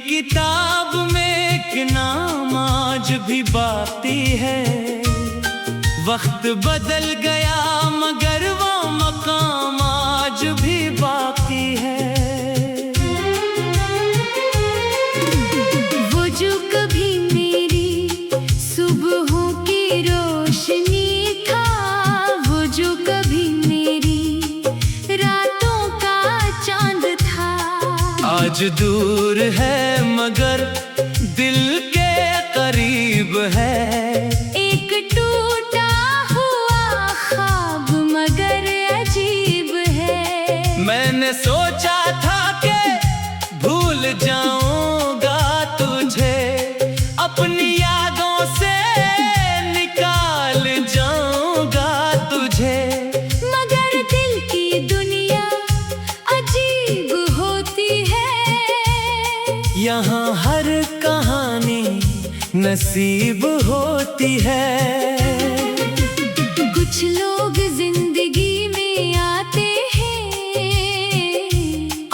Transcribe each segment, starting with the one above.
किताब में एक नाम आज भी बाकी है। वक्त बदल गया मगर वो मकाम आज भी बाकी है। वो जो कभी मेरी सुबहों की रोशनी था, वो जो कभी मेरी रातों का चांद था, आज दूर है मगर दिल के करीब है। एक टूटा हुआ ख्वाब मगर अजीब है। मैंने सोचा था कि भूल जाऊंगा तुझे, अपनी यादों से निकाल जाऊंगा तुझे, मगर दिल की दुनिया अजीब होती है। यहाँ हर कहानी नसीब होती है। कुछ लोग जिंदगी में आते हैं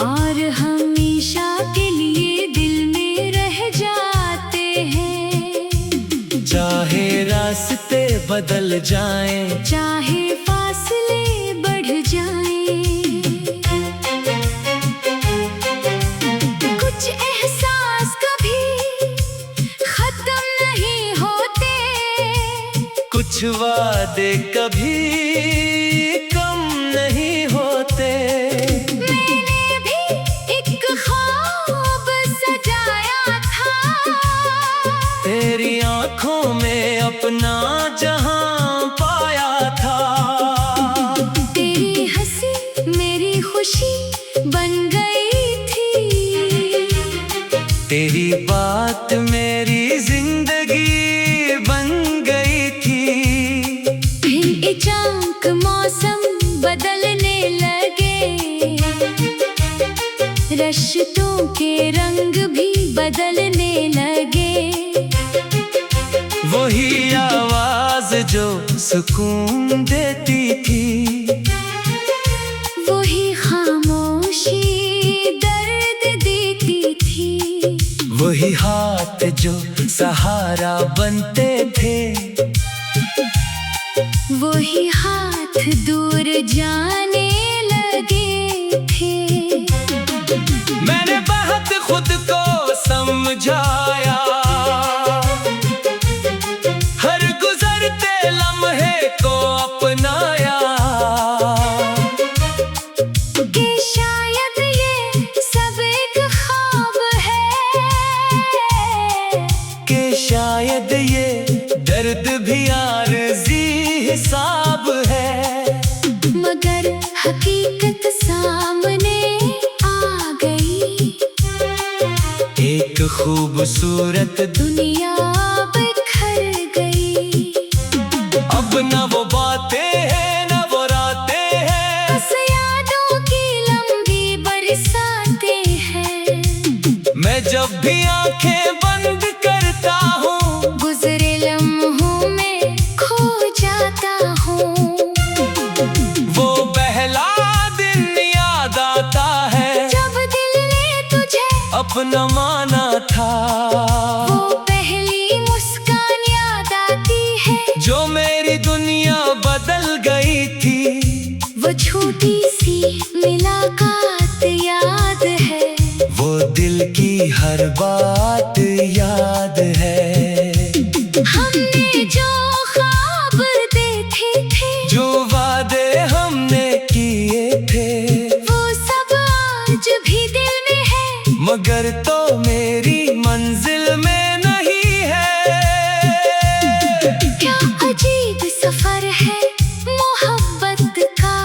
और हमेशा के लिए दिल में रह जाते हैं। चाहे रास्ते बदल जाएं, चाहे फासले बढ़ जाएं, कुछ एहसास कभी खत्म नहीं होते, कुछ वादे कभी कम नहीं होते। मैंने भी एक ख्वाब सजाया था, तेरी आंखों में अपना जहां पाया था। तेरी हंसी मेरी खुशी बन गई थी, तेरी बात मेरी जिंदगी बन गई थी। फिर अचानक मौसम बदलने लगे, रिश्तों के रंग भी बदलने लगे। वही आवाज जो सुकून देती थी, वही खामोशी दर्द देती थी। वही हाथ जो सहारा बनते थे, वही हाथ दूर जाने लगे थे। मैंने बहुत खुद को समझाया, हर गुजरते लम्हे को अपनाया, कि शायद ये सब एक ख्वाब है, कि शायद ये दर्द भी आरज़ी हिसाब है। मगर हकीकत सामने आ गई, एक खूबसूरत दुनिया बिखर गई। अब न वो बातें हैं न वो रातें हैं, बस यादों की लंबी बरसातें हैं। मैं जब भी आंखें बंद करता हूँ, गुजरे लम्हों में खो जाता हूँ। वो पहला दिन याद आता है, जब दिल ने तुझे अपना माना था। वो पहली मुस्कान याद आती है, जो मेरी दुनिया बदल गई थी। वो छोटी सी मुलाकात याद है, वो दिल की हर बात याद है। हमने जो ख्वाब देखे थे, जो वादे हमने किए थे, वो सब आज भी दिल में है, मगर तो मेरी मंजिल में नहीं है। क्या अजीब सफर है मोहब्बत का,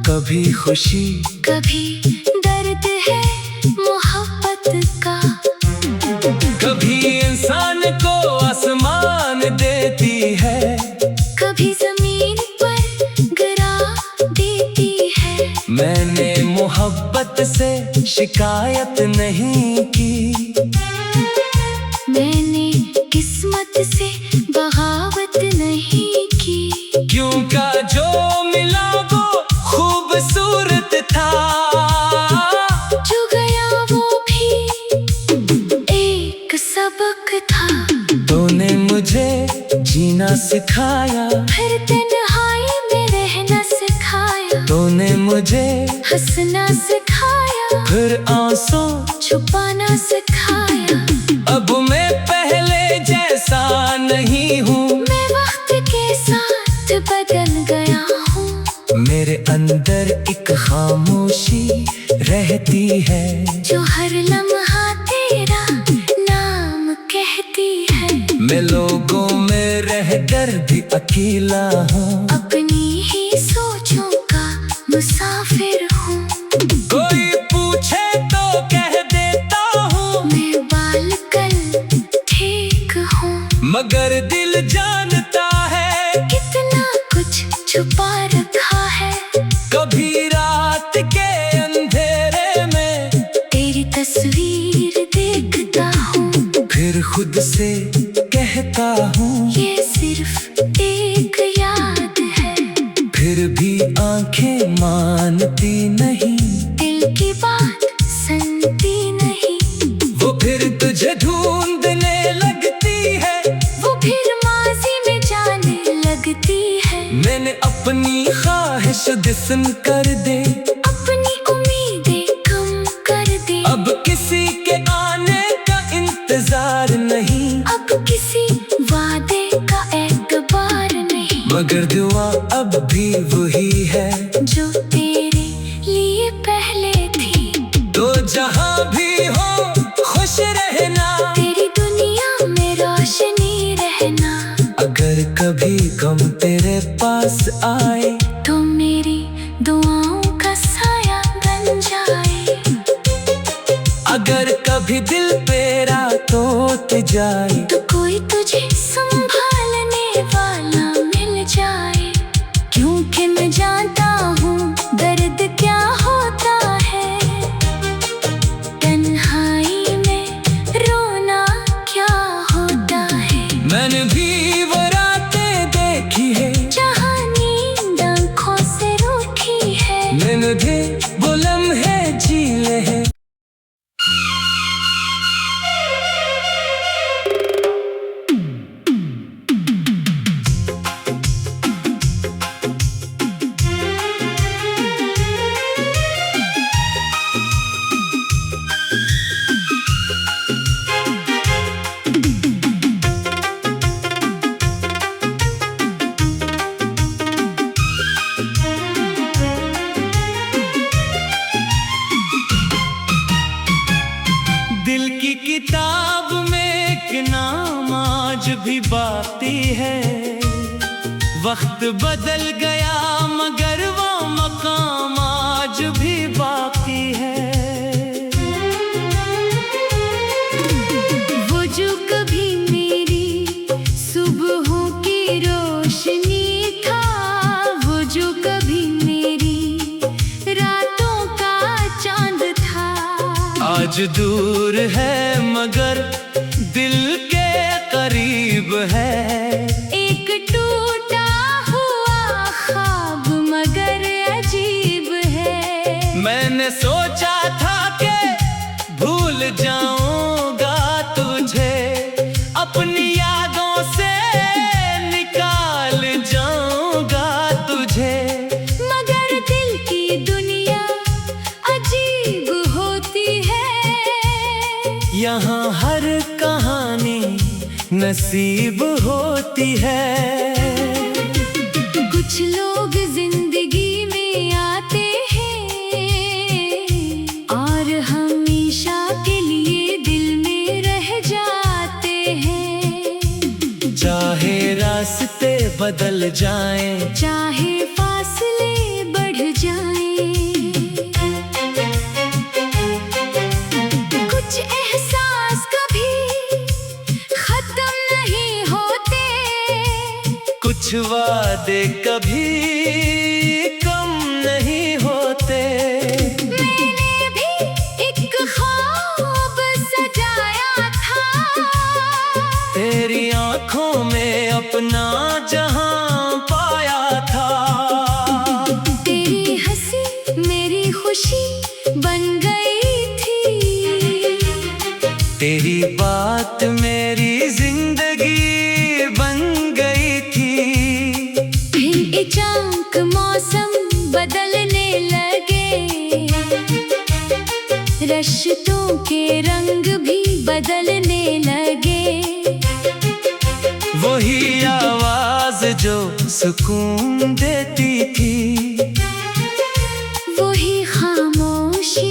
कभी खुशी कभी दर्द है मोहब्बत शिकायत नहीं की। मैंने किस्मत से बगावत नहीं की। क्यों का जो मिला वो खूबसूरत था, जो गया वो भी एक सबक था। तूने मुझे जीना सिखाया, फिर तन्हाई में रहना सिखाया। तूने मुझे हंसना सिखाया, फिर आंसू छुपाना सिखाया। अब मैं पहले जैसा नहीं हूँ, मैं वक्त के साथ बदल गया हूँ। मेरे अंदर एक खामोशी रहती है, जो हर लम्हा तेरा नाम कहती है। मैं लोगों में रहकर भी अकेला हूँ, अपनी ही सोचों का मुसाफिर हूँ। कोई पूछे तो कह देता हूँ मैं बालकल ठीक हूँ, मगर दिल जानता है कितना कुछ छुपा रखा है। कभी रात के अंधेरे में तेरी तस्वीर देखता हूँ, फिर खुद से कहता हूँ ये सिर्फ एक याद है। फिर भी आंखें मानती नहीं, दिल की बात सुनती नहीं। वो फिर तुझे ढूंढने लगती है, वो फिर माजी में जाने लगती है। मैंने अपनी ख्वाहिश जिस्म कर दे, अपनी उम्मीदें कम कर दे। अब किसी के आने का इंतजार नहीं, अब किसी वादे का एतबार नहीं। मगर दुआ अब भी वही है जो तेरे लिए पहले थी। तो जहाँ भी हो खुश रहना, तेरी दुनिया में रोशनी रहना। अगर कभी गम तेरे पास आए तो मेरी दुआओं का साया बन जाए। अगर कभी दिल पे रात जाए तो कोई तुझे संभालने वाला मिल जाए। क्योंकि मैं जानता हूँ दर्द क्या होता है, तन्हाई में रोना क्या होता है। मैंने भी वो रातें देखी है, जहाँ नींद आँखों से रूठी है। मैंने भी वो लम्हे झीले हैं। दिल की किताब में एक नाम आज भी बाकी है। वक्त बदल गया मगर वो मकाम आज भी बाकी है। वो जो कभी मेरी सुबहों की रोशनी था, वो जो कभी मेरी रातों का चांद था। आज दूर है मगर दिल के करीब है। एक टूटा हुआ ख्वाब मगर अजीब है। मैंने सोचा था कि भूल जाऊंगा तुझे, अपनी यादों से निकाल जाऊंगा तुझे। मगर दिल की दुनिया अजीब होती है। यहाँ हर कहानी नसीब होती है। कुछ लोग जिंदगी में आते हैं और हमेशा के लिए दिल में रह जाते हैं। चाहे रास्ते बदल जाएं, चाहे फासले बढ़ जाएं, कुछ एहसास कभी खत्म नहीं होते। कुछ वादे कभी कम नहीं होते। मैंने भी तेरी बात मेरी जिंदगी बन गई थी। फिर अचानक मौसम बदलने लगे, रिश्तों के रंग भी बदलने लगे। वही आवाज जो सुकून देती थी, वही खामोशी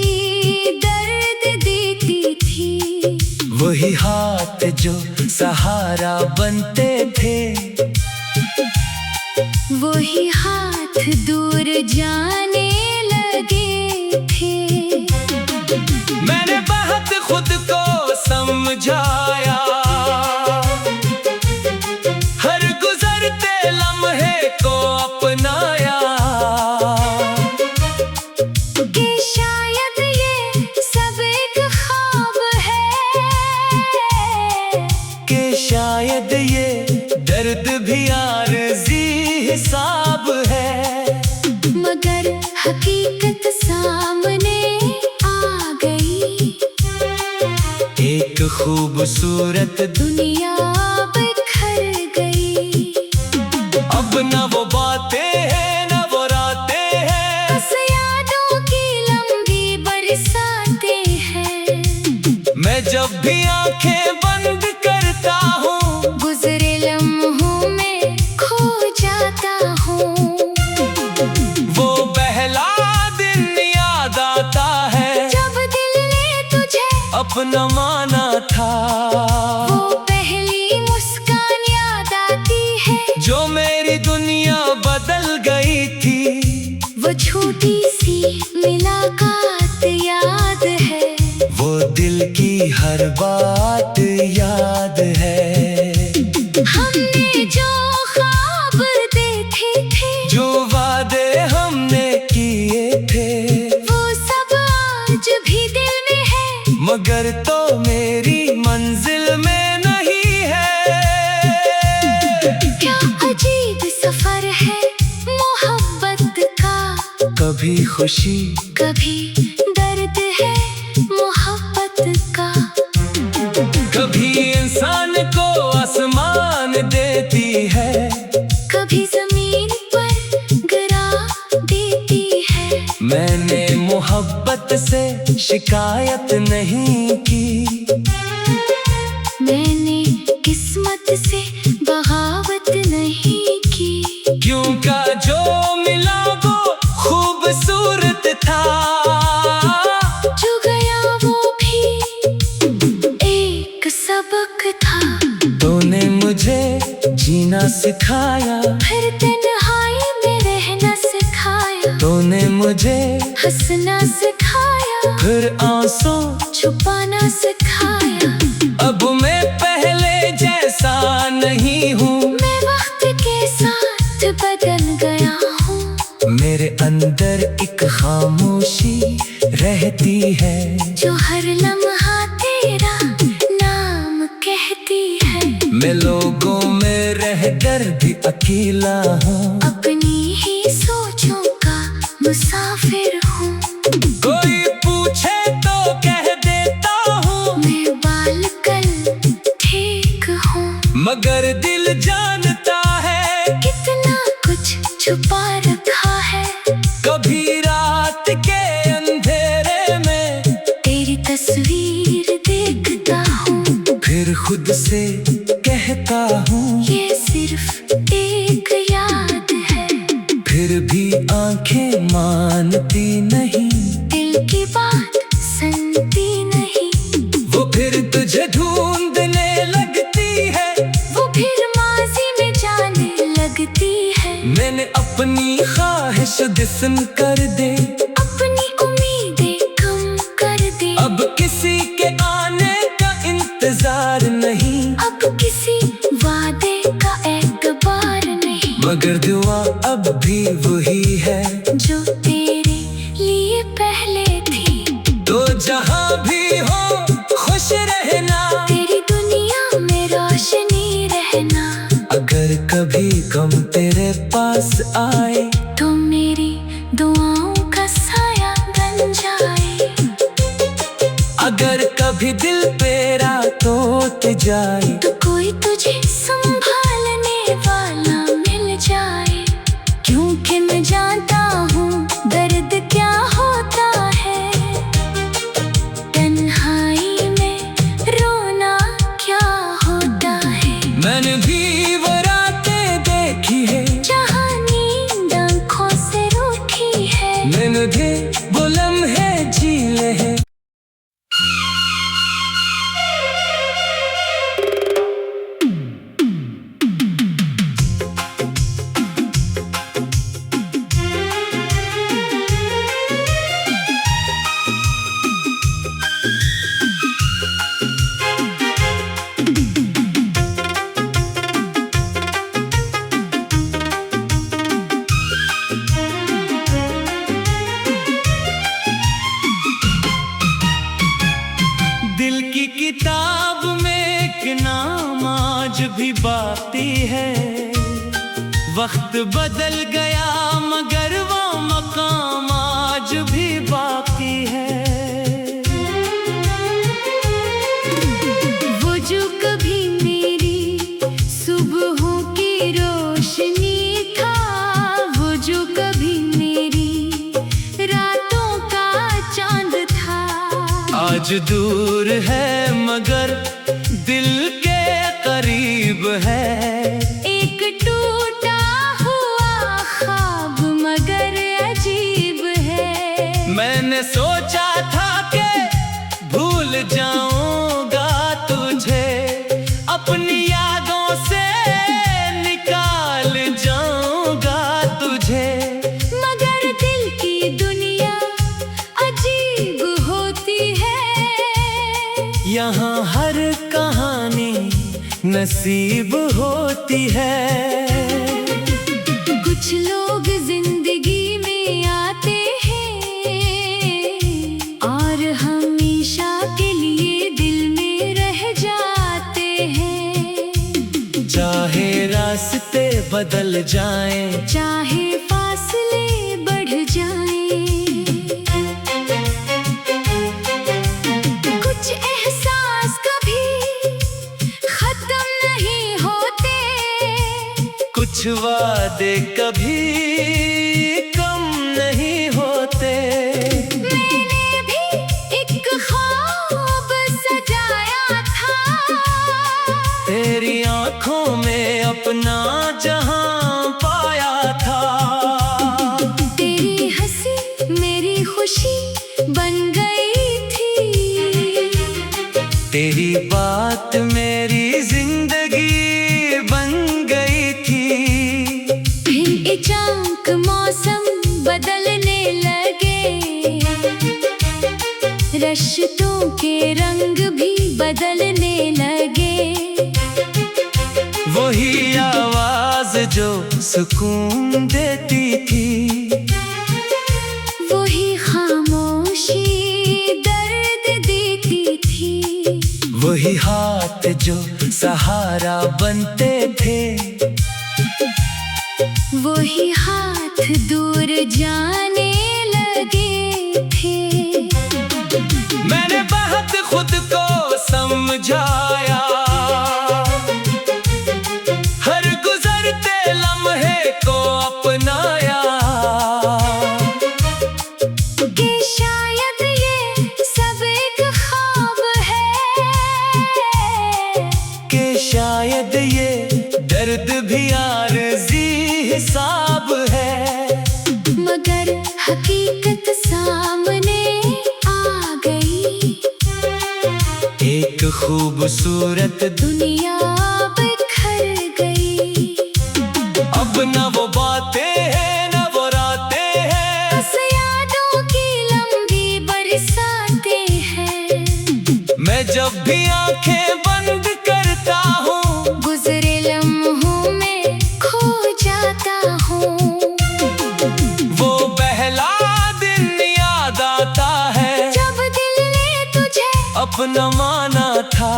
दर्द देती थी। वही हाथ जो सहारा बनते थे, वही हाथ दूर जाने लगे थे। मैंने बहुत खुद को समझाया, हर गुजरते लम्हे को अपनाया, कि शायद ये सब एक ख्वाब है, कि शायद ये दर्द भी आरज़ी हिसाब है। मगर हकीकत सामने आ गई, एक खूबसूरत दुनिया बिखर गई। अब न वो बातें हैं न वो रातें हैं, बस यादों की लंबी बरसातें हैं। मैं जब भी आंखें बंद करता हूँ, गुजरे लम्हों में खो जाता हूँ। वो पहला दिन याद आता है, जब दिल ने तुझे अपना माना था। वो पहली मुस्कान याद आती है, जो मेरी दुनिया बदल गई थी। वो छोटी सी मुलाकात याद है, वो दिल की हर बात याद है। हमने जो ख्वाब देखे थे, जो वादे हमने किए थे, वो सब आज भी दिल में है। मगर तो मेरी मंजिल में नहीं है। क्या अजीब सफर है मोहब्बत का, कभी खुशी कभी दर्द है मोहब्बत का। कभी इंसान को आसमान देती है, कभी जमीन पर गिरा देती है। मैंने मोहब्बत से शिकायत नहीं की, मैंने किस्मत से बगावत नहीं की। क्यों का जो मिला वो खूबसूरत था, जो गया वो भी एक सबक था। तूने मुझे जीना सिखाया, फिर तन्हाई में रहना सिखाया। तूने मुझे हंसना सिखाया, फिर आंसू छुपाना सिखाया। अब मैं पहले जैसा नहीं हूँ, मैं वक्त के साथ बदल गया हूँ। मेरे अंदर एक खामोशी रहती है, जो हर लम्हा तेरा नाम कहती है। मैं लोगों में रहकर भी अकेला हूँ, अपनी ही सोचों का मुसाफिर हूँ। कोई पूछे तो कह देता हूँ, मैं बालकल ठीक हूँ। मगर दिल जानता है कितना कुछ छुपा रखा है। कभी रात के अंधेरे में तेरी तस्वीर देखता हूँ, फिर खुद से कहता हूँ ये सिर्फ एक याद है। फिर भी आंखें मानती नहीं, दिल की बात सुनती नहीं। वो फिर तुझे ढूंढने लगती है, वो फिर माजी में जाने लगती है। मैंने अपनी ख्वाहिश जिस्म कर दे, अपनी उम्मीदें कम कर दे। अब किसी के आने का इंतजार नहीं, अब किसी वादे का एतबार नहीं। मगर दुआ अब भी वही है, जो तेरे लिए पहले थी। तो जहाँ भी हो खुश रहना, तेरी दुनिया में रोशनी रहना। अगर कभी गम तेरे पास आए, तो मेरी दुआओं का साया बन जाए। अगर कभी दिल पे रात जाए तो कोई तुझे संभालने वाला मिल जाए, क्योंकि मैं जानता हूँ दर्द क्या होता है, तन्हाई में रोना क्या होता है। मैंने भी वो रातें देखी है जहाँ नींद आँखों से रूठी है, मैंने भी वो लम्हे झीले हैं। दिल की किताब में एक नाम आज भी बाकी है। वक्त बदल गया मगर वो मकाम आज भी बाकी है। वो जो कभी मेरी सुबहों की रोशनी था, वो जो कभी मेरी रातों का चांद था, आज दूर है मगर दिल के करीब है। एक टूटा हुआ ख्वाब मगर अजीब है। मैंने सोचा था कि भूल जाऊंगा तुझे, अपनी यादों से निकाल जाऊंगा तुझे, मगर दिल की दुनिया अजीब होती है। यहाँ हर कहानी नसीब होती है। कुछ लोग जिंदगी में आते हैं और हमेशा के लिए दिल में रह जाते हैं। चाहे रास्ते बदल जाएं, चाहे फासले बढ़ जाएं, कुछ एहसास कभी खत्म नहीं होते, कुछ वादे कभी कम नहीं होते। मैंने भी एक ख्वाब सजाया था, तेरी आंखों में अपना जहां पाया था। तेरी हंसी मेरी खुशी बन गई थी, तेरी बात मेरी जिंदगी बन गई थी। फिर अचानक मौसम बदलने लगे, रिश्तों के रंग भी बदलने लगे। वही आवाज जो सुकून देती थी, वही खामोशी दर्द देती थी, वही हाथ जो सहारा बनते थे, वही हाथ दूर जाने लगे थे। मैंने बहुत खुद को समझाया, हर गुजरते लम्हे को अपनाया, कि शायद ये सब एक ख्वाब है, कि शायद ये दर्द भी आरज़ी हिसाब है। मगर हकीकत सामने आ गई, एक खूबसूरत दुनिया बिखर गई। अब न वो बातें हैं न वो रातें हैं, बस यादों की लंबी बरसातें हैं। मैं जब भी आंखें बंद करता हूँ, गुजरे लम्हों में खो जाता हूँ। वो पहला दिन याद आता है, जब दिल ने तुझे अपना माना था।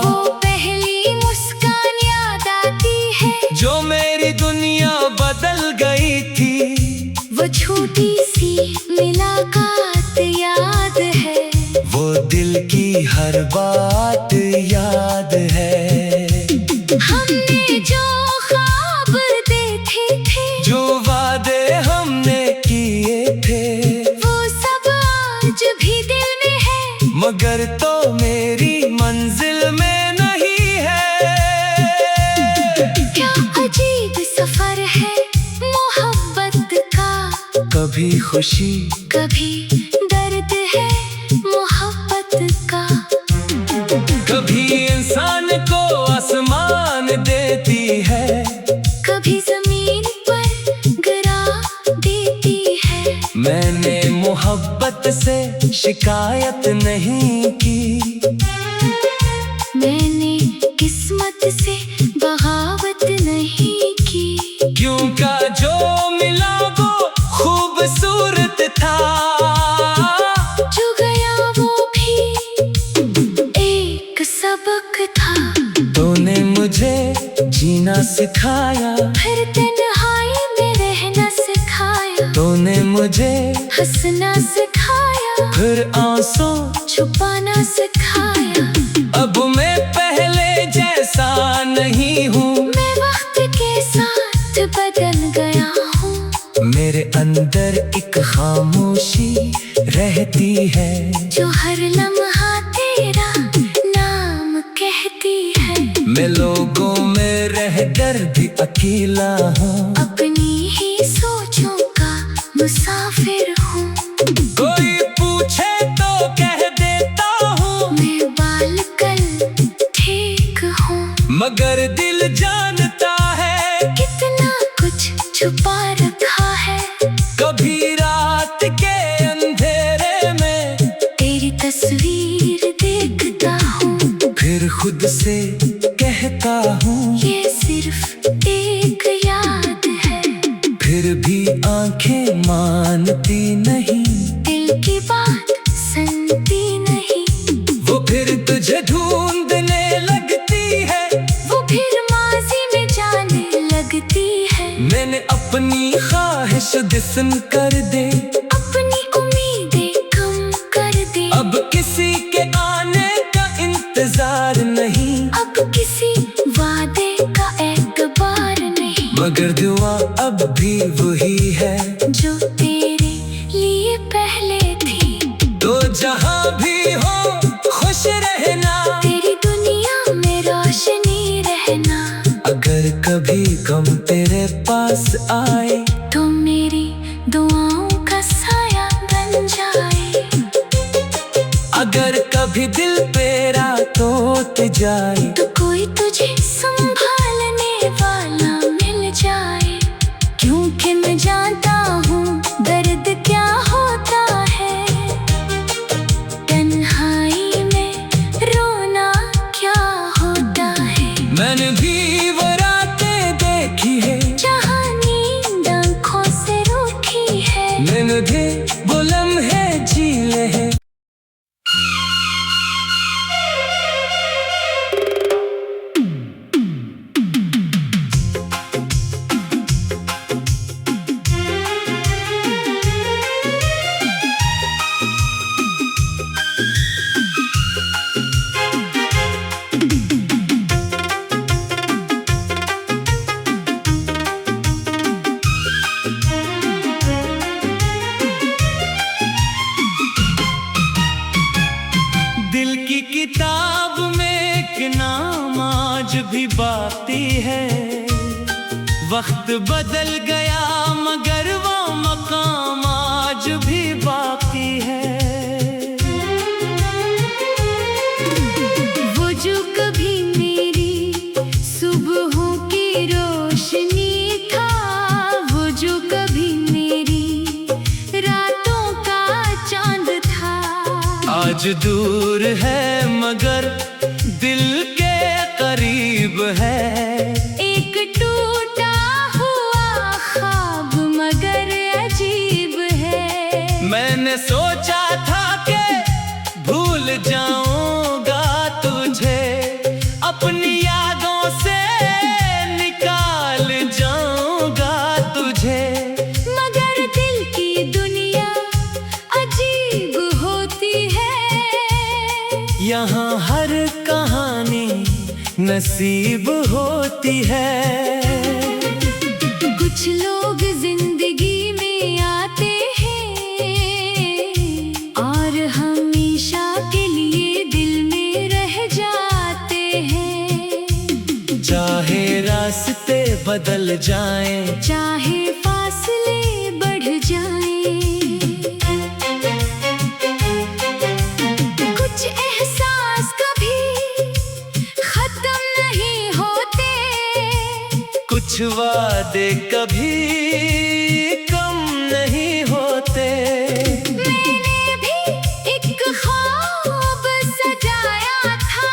वो पहली मुस्कान याद आती है, जो मेरी दुनिया बदल गई थी। वो छोटी सी मुलाकात याद है, वो दिल की हर बात याद है। हमने जो ख्वाब देखे थे, जो वादे हमने किए थे, वो सब आज भी दिल में है, मगर तो मेरी मंजिल में नहीं है। क्या अजीब सफर है मोहब्बत का, कभी खुशी कभी दर्द है मोहब्बत का। कभी इंसान को आसमान देती है, कभी जमीन पर गिरा देती है। मैंने मोहब्बत से शिकायत नहीं की, मैंने किस्मत से बगावत नहीं की। क्यों का जो मिला वो खूबसूरत था, जो गया वो भी एक सबक था। तूने मुझे जीना सिखाया, फिर तन्हाई में रहना सिखाया। तूने मुझे हंसना सिखाया, फिर आंसू छुपाना सिखाया। अब मैं पहले जैसा नहीं हूँ, मैं वक्त के साथ बदल गया हूँ। मेरे अंदर एक खामोशी रहती है, जो हर लम्हा तेरा नाम कहती है। मैं लोगों में रहकर भी अकेला हूँ, अपनी ही सोचों का मुसाफिर हूँ। कोई पूछे तो कह देता हूँ मैं बालकल ठीक हूँ, मगर दिल जानता है कितना कुछ छुपा रखा है। कभी रात के अंधेरे में तेरी तस्वीर देखता हूँ, फिर खुद से कहता हूँ ये सिर्फ एक याद है। फिर भी आंखें मानती नहीं, दिल की बात सुनती नहीं। वो फिर तुझे ढूंढने लगती है, वो फिर माजी में जाने लगती है। मैंने अपनी ख्वाहिश जिस्म कर दे, अपनी उम्मीदें कम कर दे। अब किसी के आने का इंतजार नहीं, अब किसी वादे का एतबार नहीं। मगर दुआ अब भी वही है जो तेरे लिए पहले थी। तो जहाँ भी हो खुश रहना, तेरी दुनिया में रोशनी रहना। अगर कभी गम तेरे पास आए तो मेरी दुआओं का साया बन जाए। अगर कभी दिल पे टूट जाए तो कोई तुझे संभालने वाला मिल जाए। क्योंकि मैं जानता हूँ दर्द क्या होता है, तन्हाई में रोना क्या होता है। मैंने भी वो रातें देखी है, जहाँ नींद आँखों से रूठी है। मैंने भी वो लम्हे झीले हैं। दिल की किताब में एक नाम आज भी बाकी है। वक्त बदल गया मगर वो मकाम आज भी बाकी है। वो जो कभी मेरी सुबहों की रोशनी था, वो जो कभी मेरी रातों का चांद था। आज दूर है मगर दिल के करीब है। एक टूटा हुआ ख्वाब मगर अजीब है। मैंने सोचा था कि भूल जाऊंगा तुझे, अपनी यादों से निकाल जाऊंगा तुझे। मगर दिल की दुनिया अजीब होती है। यहाँ हर कहानी नसीब होती है। कुछ लोग जिंदगी में आते हैं और हमेशा के लिए दिल में रह जाते हैं। चाहे रास्ते बदल जाएं, चाहे फासले बढ़ जाएं, कुछ एहसास कभी खत्म नहीं होते, कुछ वादे कभी कम नहीं होते। मैंने भी एक ख्वाब सजाया था,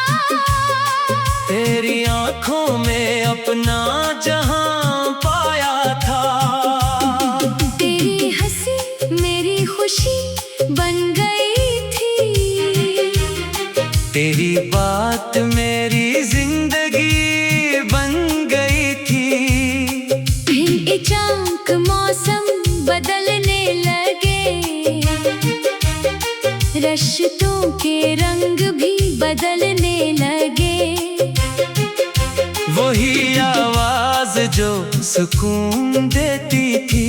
तेरी आंखों में अपना जहां पाया था। तेरी हंसी मेरी खुशी बन गई थी, तेरी बात मेरी जिंदगी बन गई थी। फिर अचानक मौसम बदलने लगे, रिश्तों के रंग भी बदलने लगे। वही आवाज जो सुकून देती थी,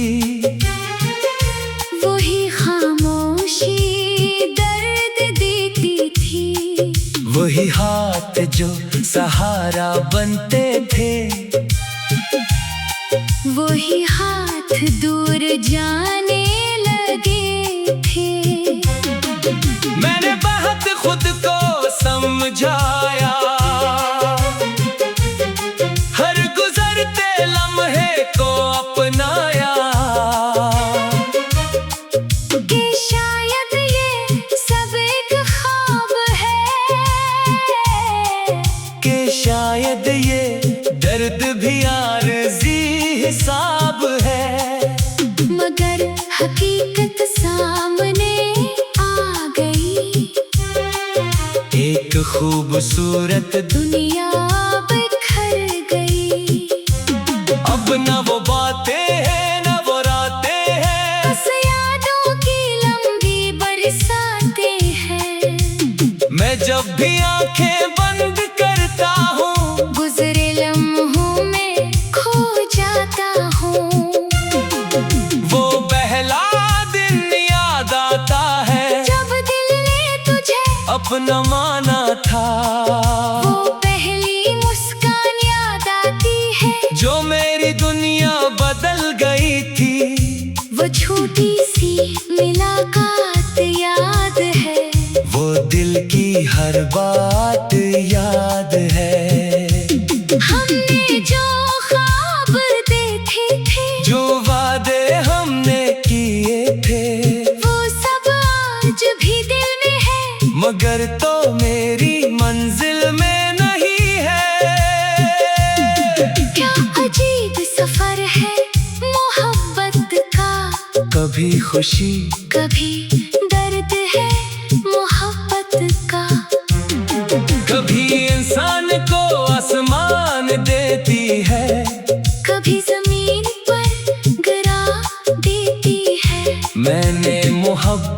वही खामोशी दर्द देती थी। वही हाथ जो सहारा बनते थे, वही हाथ दूर जाने लगे थे। मैंने बहुत खुद को समझाया, हर गुजरते लम्हे को अपनाया, कि शायद ये सब एक ख्वाब है, कि शायद ये दर्द भी आरज़ी हिसाब है। मगर हकीकत सामने आ गई, एक खूबसूरत दुनिया बिखर गई। अब न वो बातें हैं न वो रातें हैं, बस यादों की लंबी बरसातें हैं। मैं जब भी आंखें बंद करता हूँ, गुजरे लम्हों में खो जाता हूँ। वो पहला दिन याद आता है, जब दिल ने तुझे अपना माना था। वो पहली मुस्कान याद आती है, जो मेरी दुनिया बदल गई थी। वो छोटी सी मुलाकात याद है, वो दिल की हर बात याद है। हमने जो ख्वाब देखे थे, जो वादे हमने किए थे, वो सब आज भी दिल में है, मगर तो मेरी मंजिल में नहीं है। क्या अजीब सफर है मोहब्बत का, कभी खुशी कभी दर्द है मोहब्बत का। कभी इंसान को आसमान देती है, कभी जमीन पर गिरा देती है। मैंने मोहब्बत